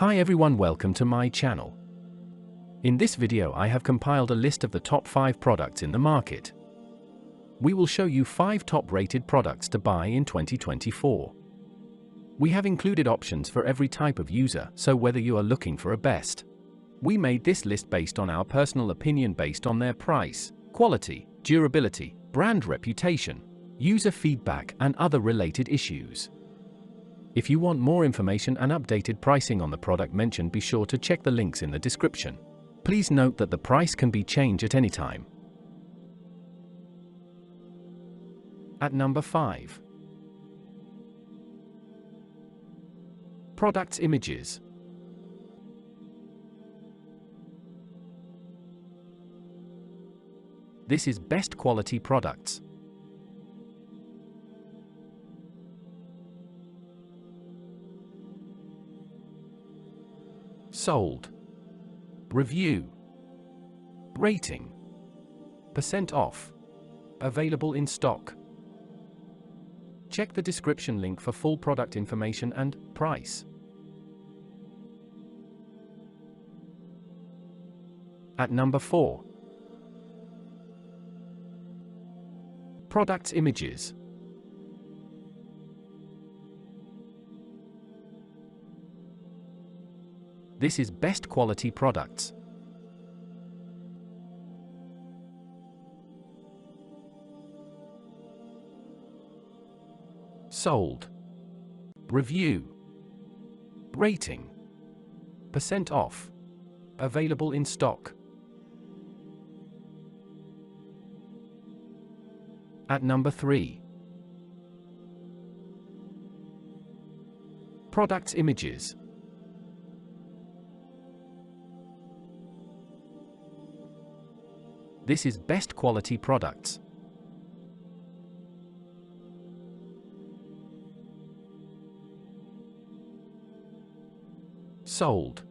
Hi everyone, welcome to my channel. In this video I have compiled a list of the top 5 products in the market. We will show you 5 top rated products to buy in 2024. We have included options for every type of user, so whether you are looking for a best. We made this list based on our personal opinion based on their price, quality, durability, brand reputation, user feedback and other related issues. If you want more information and updated pricing on the product mentioned, be sure to check the links in the description. Please note that the price can be changed at any time. At number 5. Products images. This is best quality products. Sold. Review. Rating. % off. Available in stock. Check the description link for full product information and price. At number 4. Products images. This is best quality products. Sold. Review. Rating. % off. Available in stock. At number 3. Products images. This is best quality products. Sold.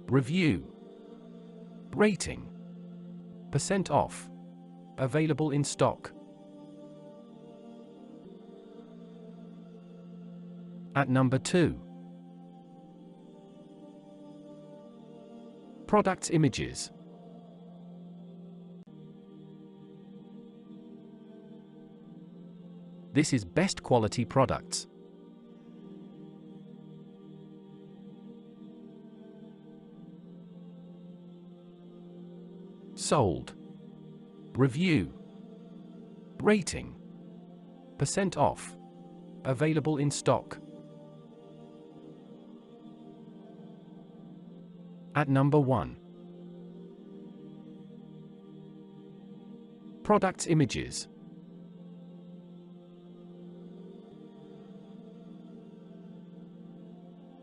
Review. Rating. % off. Available in stock. At number 2. Products images. This is best quality products. Sold. Review. Rating. % off. Available in stock. At number 1. Products images.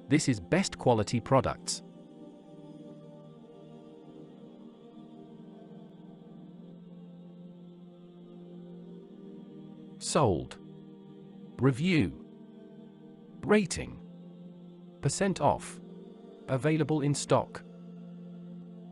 This is best quality products. Sold. Review. Rating. % off. Available in stock.